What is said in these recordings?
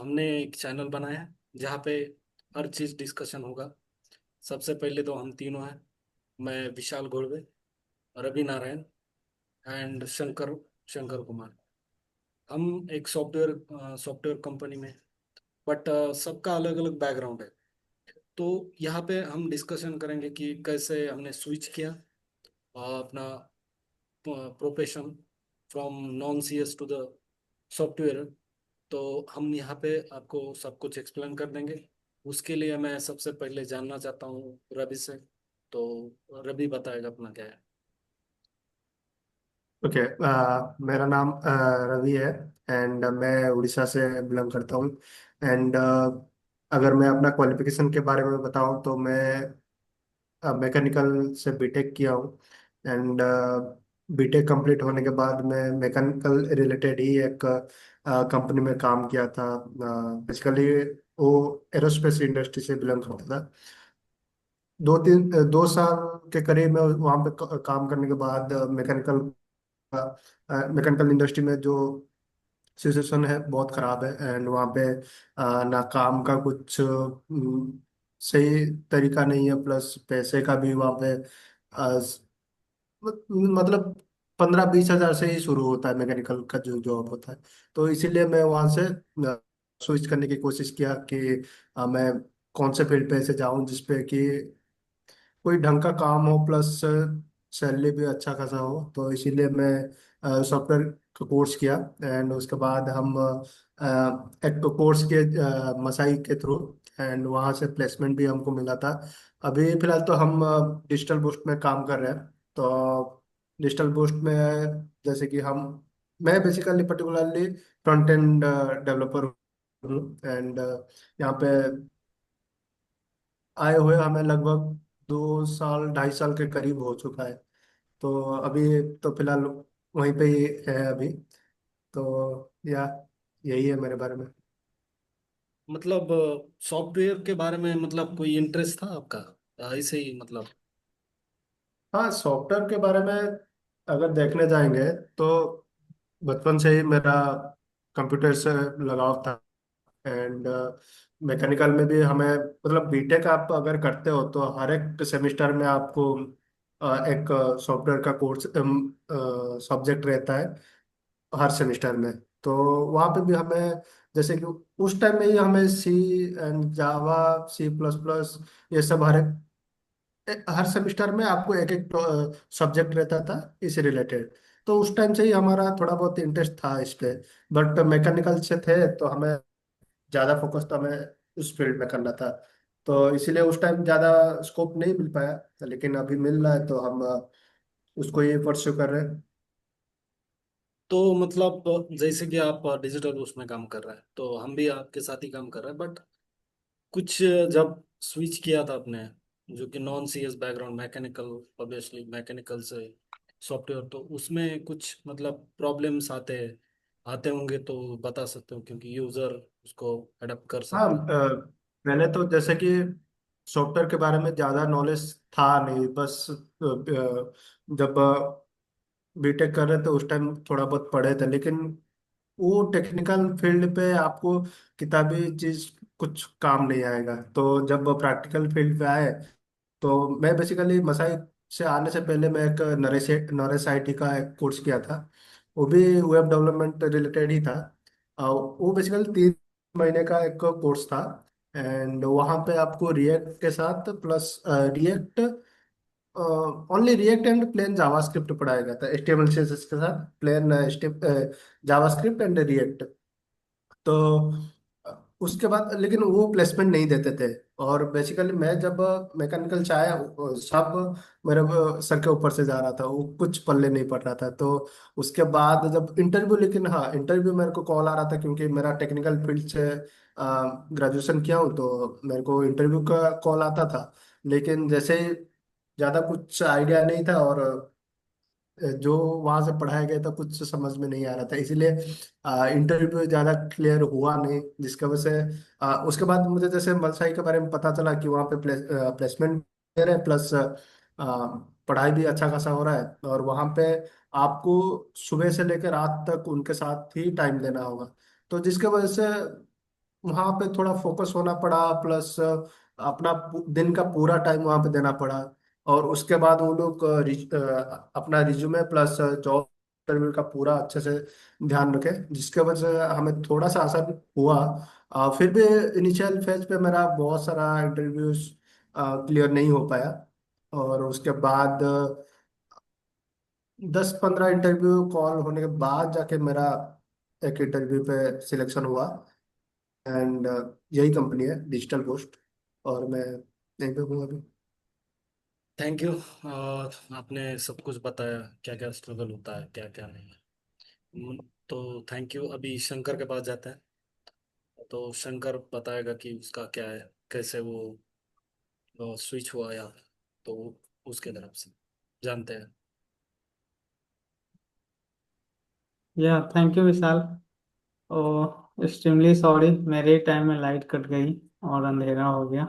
हमने एक चैनल बनाया है जहाँ पे हर चीज़ डिस्कशन होगा। सबसे पहले तो हम तीनों हैं। मैं विशाल घोड़वे, रवि नारायण एंड शंकर शंकर कुमार। हम एक सॉफ्टवेयर कंपनी में, बट सबका अलग अलग बैकग्राउंड है। तो यहाँ पे हम डिस्कशन करेंगे कि कैसे हमने स्विच किया अपना profession from non C S to the software. तो हम यहाँ पे आपको सब कुछ एक्सप्लेन कर देंगे। उसके लिए मैं सबसे पहले जानना चाहता हूँ रवि से। तो रवि बताएगा अपना क्या है। ओके। मेरा नाम रवि है। एंड मैं उड़ीसा से बिलोंग करता हूँ। एंड अगर मैं अपना क्वालिफिकेशन के बारे में बताऊँ तो मैं मैकेनिकल से बीटेक किया हूँ। एंड बीटेक कंप्लीट होने के बाद मैं मैकेनिकल रिलेटेड ही एक कंपनी में काम किया था। बेसिकली वो एरोस्पेस इंडस्ट्री से बिलोंग करता था। 2 साल के करीब मैं वहाँ पे काम करने के बाद मैकेनिकल इंडस्ट्री में जो सिचुएशन है बहुत खराब है। एंड वहाँ पे ना काम का कुछ सही तरीका नहीं है, प्लस पैसे का भी वहाँ पे मतलब 15-20 हज़ार से ही शुरू होता है मैकेनिकल का जो जॉब होता है। तो इसीलिए मैं वहाँ से स्विच करने की कोशिश किया कि मैं कौन से फील्ड पे ऐसे जाऊं जिसपे कि कोई ढंग का काम हो, प्लस सैलरी भी अच्छा खासा हो। तो इसीलिए मैं सॉफ्टवेयर का कोर्स किया। एंड उसके बाद हम एक कोर्स के मसाई के थ्रू, एंड वहाँ से प्लेसमेंट भी हमको मिला था। अभी फिलहाल तो हम डिजिटल बूस्ट में काम कर रहे हैं। तो डिजिटल बूस्ट में जैसे कि हम मैं basically particularly front end developer हूँ। एंड यहाँ पे आए हुए हमें लगभग 2 साल 2.5 साल के करीब हो चुका है। तो अभी तो फिलहाल वहीं पे ही है अभी। तो या यही है मेरे बारे में। मतलब सॉफ्टवेयर के बारे में मतलब कोई इंटरेस्ट था आपका, ऐसे ही मतलब। हाँ, सॉफ्टवेयर के बारे में अगर देखने जाएंगे तो बचपन से ही मेरा कंप्यूटर से लगाव था। एंड मैकेनिकल में भी हमें मतलब बीटेक आप अगर करते हो तो हर एक सेमेस्टर में आपको एक सॉफ्टवेयर का कोर्स सब्जेक्ट रहता है हर सेमेस्टर में। तो वहाँ पे भी हमें जैसे कि उस टाइम में ही हमें सी एंड जावा, C++, ये सब हर सेमेस्टर में आपको एक एक सब्जेक्ट रहता था इस रिलेटेड। तो उस टाइम से ही हमारा थोड़ा बहुत इंटरेस्ट था इस पे। बट मैकेनिकल से थे तो हमें ज़्यादा फोकस तो हमें उस फील्ड में करना था। तो इसीलिए उस टाइम ज़्यादा स्कोप नहीं मिल पाया। लेकिन अभी मिल रहा है तो हम उसको ही परस्यू कर रहे हैं। तो मतलब जैसे कि आप डिजिटल उसमें काम कर रहे हैं, तो हम भी आपके साथ ही काम कर रहे हैं। बट कुछ जब स्विच किया था आपने, जो कि non CS background mechanical, obviously mechanical से सॉफ्टवेयर, तो उसमें कुछ मतलब प्रॉब्लम्स आते होंगे तो बता सकते हो, क्योंकि यूजर उसको अडेप्ट कर हाँ, सकता है। मैंने तो जैसे कि सॉफ्टवेयर के बारे में ज़्यादा नॉलेज था नहीं। बस जब बीटेक कर रहे थे उस टाइम थोड़ा बहुत पढ़े थे। लेकिन वो टेक्निकल फील्ड पे आपको किताबी चीज कुछ काम नहीं आएगा। तो जब प्रैक्टिकल फील्ड पे आए तो मैं बेसिकली मसाई से आने से पहले मैं एक नरेश आईटी का एक कोर्स किया था। वो भी वेब डेवलपमेंट रिलेटेड ही था। वो बेसिकली 3 महीने का एक कोर्स था। एंड वहाँ पे आपको रिएक्ट के साथ plus React only React and plain JavaScript पढ़ाया गया था, HTML CSS के साथ प्लेन जावास्क्रिप्ट एंड रिएक्ट। तो उसके बाद लेकिन वो प्लेसमेंट नहीं देते थे। और बेसिकली मैं जब मैकेनिकल से आया सब मेरे सर के ऊपर से जा रहा था, वो कुछ पल्ले नहीं पड़ रहा था। तो उसके बाद जब इंटरव्यू, लेकिन हाँ इंटरव्यू मेरे को कॉल आ रहा था क्योंकि मेरा टेक्निकल फील्ड से ग्रेजुएशन किया हूँ, तो मेरे को इंटरव्यू का कॉल आता था। लेकिन जैसे ही ज़्यादा कुछ आइडिया नहीं था, और जो वहां से पढ़ाया गया था कुछ समझ में नहीं आ रहा था, इसीलिए इंटरव्यू ज्यादा क्लियर हुआ नहीं, जिसकी वजह से उसके बाद मुझे जैसे मलसाई के बारे में पता चला कि वहाँ पे प्लेसमेंट दे रहे हैं, प्लस पढ़ाई भी अच्छा खासा हो रहा है। और वहाँ पे आपको सुबह से लेकर रात तक उनके साथ ही टाइम देना होगा। तो जिसके वजह से वहाँ पे थोड़ा फोकस होना पड़ा, प्लस अपना दिन का पूरा टाइम वहाँ पे देना पड़ा। और उसके बाद वो लोग अपना रिज्यूमे प्लस जॉब इंटरव्यू का पूरा अच्छे से ध्यान रखे, जिसके वजह से हमें थोड़ा सा आसान हुआ। फिर भी इनिशियल फेज पे मेरा बहुत सारा इंटरव्यूज क्लियर नहीं हो पाया। और उसके बाद 10-15 इंटरव्यू कॉल होने के बाद जाके मेरा एक इंटरव्यू पे सिलेक्शन हुआ। एंड यही कंपनी है डिजिटल पोस्ट, और मैं यहीं पे हूँ अभी। Thank you. आपने सब कुछ बताया, क्या क्या स्ट्रगल होता है, क्या क्या नहीं है। तो थैंक यू। अभी शंकर के पास जाते हैं, तो शंकर बताएगा कि उसका क्या है, कैसे वो स्विच हुआ या, तो उसके तरफ से जानते हैं। या thank you Vishal. Oh extremely sorry, मेरे टाइम में लाइट कट गई और अंधेरा हो गया।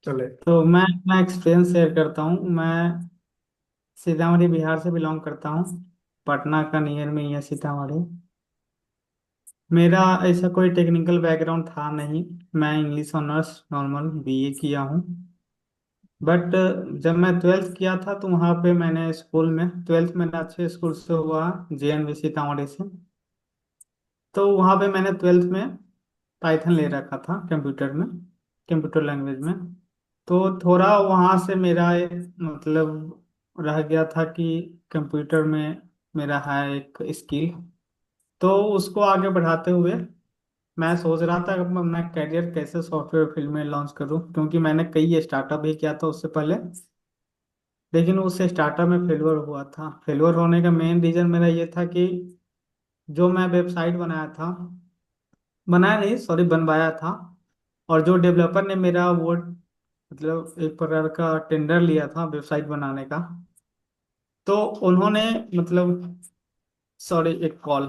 चले। तो मैं अपना एक्सपीरियंस शेयर करता हूँ। मैं सीतामढ़ी बिहार से बिलोंग करता हूँ। पटना का नियर में ही है सीतामढ़ी। मेरा ऐसा कोई टेक्निकल बैकग्राउंड था नहीं। मैं इंग्लिश ऑनर्स नॉर्मल बीए किया हूँ। बट जब मैं ट्वेल्थ किया था तो वहाँ पे मैंने स्कूल में, ट्वेल्थ मैंने अच्छे स्कूल से हुआ, जेएनवी सीतामढ़ी से। तो वहाँ पे मैंने ट्वेल्थ में पाइथन ले रखा था कंप्यूटर में, कंप्यूटर लैंग्वेज में। तो थोड़ा वहाँ से मेरा एक मतलब रह गया था कि कंप्यूटर में मेरा है एक स्किल। तो उसको आगे बढ़ाते हुए मैं सोच रहा था कि मैं अपना करियर कैसे सॉफ्टवेयर फील्ड में लॉन्च करूं, क्योंकि मैंने कई स्टार्टअप भी किया था उससे पहले। लेकिन उस स्टार्टअप में फेलुअर हुआ था। फेलुअर होने का मेन रीजन मेरा ये था कि जो मैं वेबसाइट बनाया था, बनाया नहीं सॉरी बनवाया था, और जो डेवलपर ने मेरा वो मतलब एक प्रकार का टेंडर लिया था वेबसाइट बनाने का, तो उन्होंने मतलब सॉरी एक कॉल,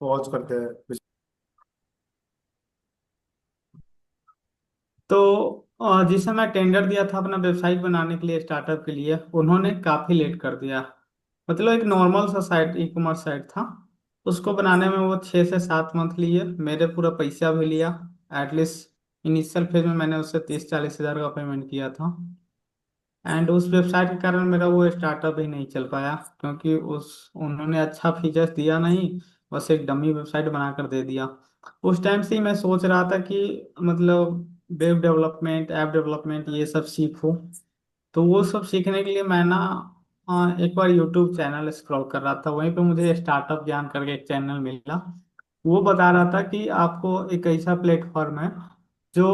पॉज करते हैं। तो जिसे मैं टेंडर दिया था अपना वेबसाइट बनाने के लिए स्टार्टअप के लिए, उन्होंने काफी लेट कर दिया। मतलब एक नॉर्मल सा साइट, ई कॉमर्स साइट था, उसको बनाने में वो 6 से 7 मंथ लिए। मेरे पूरा पैसा भी लिया। एटलीस्ट इनिशियल फेज में मैंने उससे 30-40 हज़ार का पेमेंट किया था। एंड उस वेबसाइट के कारण मेरा वो स्टार्टअप ही नहीं चल पाया, क्योंकि उस उन्होंने अच्छा फीचर्स दिया नहीं, बस एक डमी वेबसाइट बनाकर दे दिया। उस टाइम से ही मैं सोच रहा था कि मतलब वेब डेवलपमेंट, ऐप डेवलपमेंट ये सब सीखूं। तो वो सब सीखने के लिए मैं ना एक बार यूट्यूब चैनल स्क्रॉल कर रहा था, वहीं पे मुझे स्टार्टअप ज्ञान करके एक चैनल मिला। वो बता रहा था कि आपको एक ऐसा प्लेटफॉर्म है जो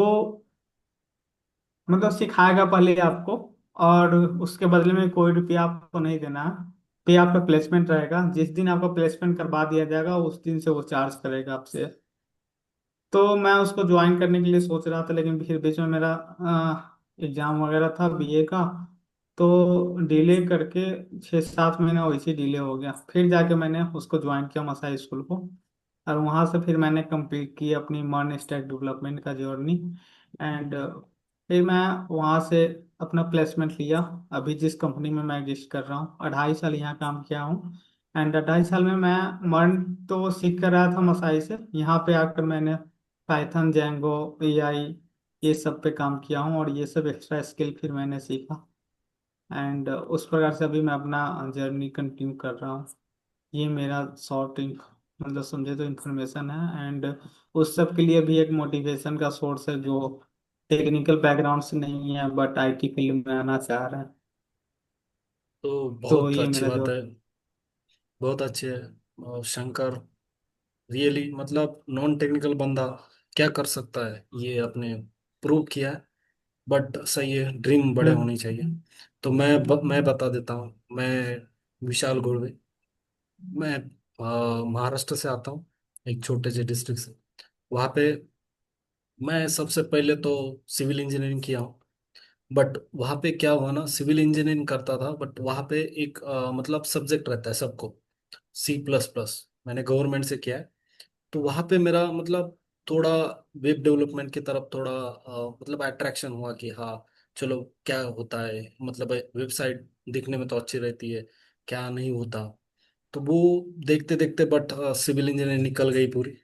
मतलब सिखाएगा पहले आपको, और उसके बदले में कोई रुपया आपको नहीं देना है। पे आपका प्लेसमेंट रहेगा, जिस दिन आपका प्लेसमेंट करवा दिया जाएगा उस दिन से वो चार्ज करेगा आपसे। तो मैं उसको ज्वाइन करने के लिए सोच रहा था, लेकिन फिर बीच में मेरा एग्जाम वगैरह था बीए का, तो डिले करके 6-7 महीना वैसे डिले हो गया। फिर जाके मैंने उसको ज्वाइन किया मसाई स्कूल को, और वहाँ से फिर मैंने कंप्लीट की अपनी मर्न स्टैक डेवलपमेंट का जर्नी। एंड फिर मैं वहाँ से अपना प्लेसमेंट लिया। अभी जिस कंपनी में मैं एग्जिस्ट कर रहा हूँ, 2.5 साल यहाँ काम किया हूँ। एंड 2.5 साल में मैं मर्न तो सीख कर आया था मसाई से, यहाँ पे आकर मैंने पाइथन, जैंगो, एआई ये सब पे काम किया हूँ, और ये सब एक्स्ट्रा स्किल फिर मैंने सीखा। एंड उस प्रकार से अभी मैं अपना जर्नी कंटिन्यू कर रहा हूँ। ये मेरा शॉर्ट मतलब समझे तो इन्फॉर्मेशन है। एंड उस सब के लिए भी एक मोटिवेशन का सोर्स है जो टेक्निकल बैकग्राउंड से नहीं है बट आईटी फील्ड में आना चाह रहे हैं। तो तो बहुत ये अच्छी मेरा बात जो है, बहुत अच्छी है। और शंकर रियली मतलब नॉन टेक्निकल बंदा क्या कर सकता है, ये अपने प्रूव किया है। बट सही है, ड्रीम बड़े होनी चाहिए। हम्म तो मैं बता देता हूँ। मैं विशाल घोड़वे। मैं महाराष्ट्र से आता हूँ, एक छोटे से डिस्ट्रिक्ट से। वहाँ पे मैं सबसे पहले तो सिविल इंजीनियरिंग किया हूँ। बट वहाँ पे क्या हुआ ना, सिविल इंजीनियरिंग करता था, बट वहाँ पे एक मतलब सब्जेक्ट रहता है सबको, C++। मैंने गवर्नमेंट से किया है। तो वहाँ पे मेरा मतलब थोड़ा वेब डेवलपमेंट की तरफ थोड़ा मतलब अट्रैक्शन हुआ कि हाँ चलो क्या होता है, मतलब वेबसाइट दिखने में तो अच्छी रहती है, क्या नहीं होता। तो वो देखते देखते बट सिविल इंजीनियरिंग निकल गई पूरी।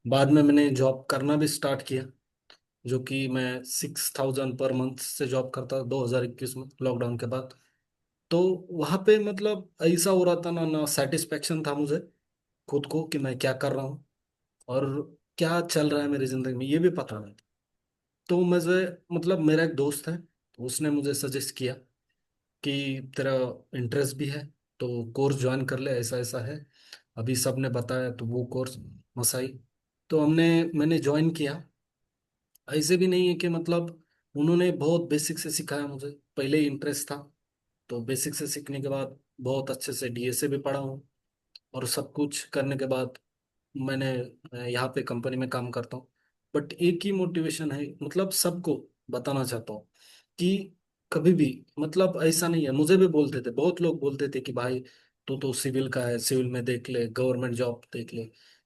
बाद में मैंने जॉब करना भी स्टार्ट किया, जो कि मैं 6,000 पर मंथ से जॉब करता 2021 में लॉकडाउन के बाद। तो वहां पे मतलब ऐसा हो रहा था ना, ना सेटिस्फेक्शन था मुझे खुद को कि मैं क्या कर रहा हूँ और क्या चल रहा है मेरी जिंदगी में, ये भी पता नहीं। तो मुझे मतलब मेरा एक दोस्त है, तो उसने मुझे सजेस्ट किया कि तेरा इंटरेस्ट भी है तो कोर्स ज्वाइन कर ले, ऐसा ऐसा है। अभी सबने बताया तो वो कोर्स मसाई, तो मैंने ज्वाइन किया। ऐसे भी नहीं है कि मतलब उन्होंने बहुत बेसिक से सिखाया, मुझे पहले ही इंटरेस्ट था। तो बेसिक से सीखने के बाद बहुत अच्छे से डीएसए भी पढ़ा हूँ, और सब कुछ करने के बाद मैंने यहाँ पे कंपनी में काम करता हूँ। बट एक ही मोटिवेशन है, मतलब सबको बताना चाहता हूँ कि कभी भी मतलब ऐसा नहीं है। मुझे भी बोलते थे, बहुत लोग बोलते थे कि भाई तू तो सिविल का है, सिविल में देख ले, गवर्नमेंट जॉब देख ले।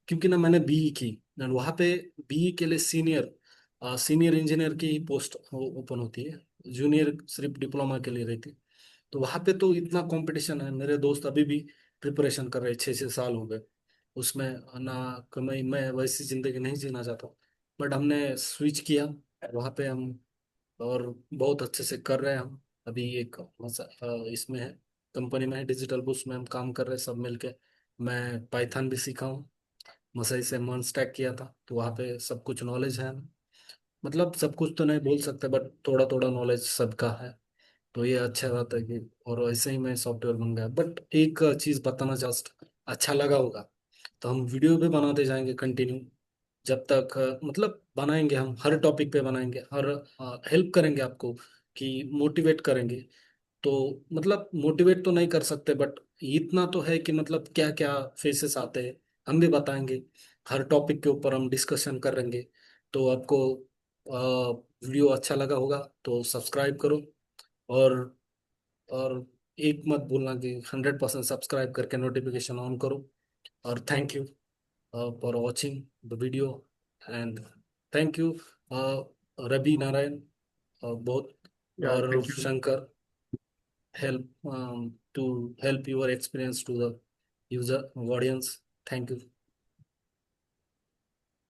क्योंकि ना मैंने बीई की, और वहाँ पे बीई के लिए सीनियर इंजीनियर की ही पोस्ट ओपन होती है, जूनियर सिर्फ डिप्लोमा के लिए रहती है। तो वहाँ पे तो इतना कंपटीशन है, मेरे दोस्त अभी भी प्रिपरेशन कर रहे हैं, 6 6 साल हो गए उसमें। ना कमाई, मैं वैसी जिंदगी नहीं जीना चाहता, बट हमने स्विच किया वहाँ पे हम, और बहुत अच्छे से कर रहे हैं हम। अभी एक इसमें है, कंपनी में है, डिजिटल बुक्स में हम काम कर रहे हैं सब मिलके। मैं पाइथन भी सीखा हूँ, मसई से मर्न स्टैक किया था, तो वहाँ पे सब कुछ नॉलेज है। मतलब सब कुछ तो नहीं बोल सकते, बट थोड़ा थोड़ा नॉलेज सबका है। तो ये अच्छा बात है कि, और ऐसे ही मैं सॉफ्टवेयर बन गया। बट एक चीज बताना जस्ट अच्छा लगा होगा, तो हम वीडियो भी बनाते जाएंगे कंटिन्यू, जब तक मतलब बनाएंगे, हम हर टॉपिक पे बनाएंगे, हर हेल्प करेंगे आपको, कि मोटिवेट करेंगे। तो मतलब मोटिवेट तो नहीं कर सकते, बट इतना तो है कि मतलब क्या क्या फेसेस आते हैं हम भी बताएंगे। हर टॉपिक के ऊपर हम डिस्कशन करेंगे। तो आपको वीडियो अच्छा लगा होगा तो सब्सक्राइब करो, और और एक मत भूलना कि 100% सब्सक्राइब करके नोटिफिकेशन ऑन करो। और thank you for watching the video, and thank you Ravi Narayan, बहुत, या और thank you. Shankar, help to help your experience to the user audience. Thank you.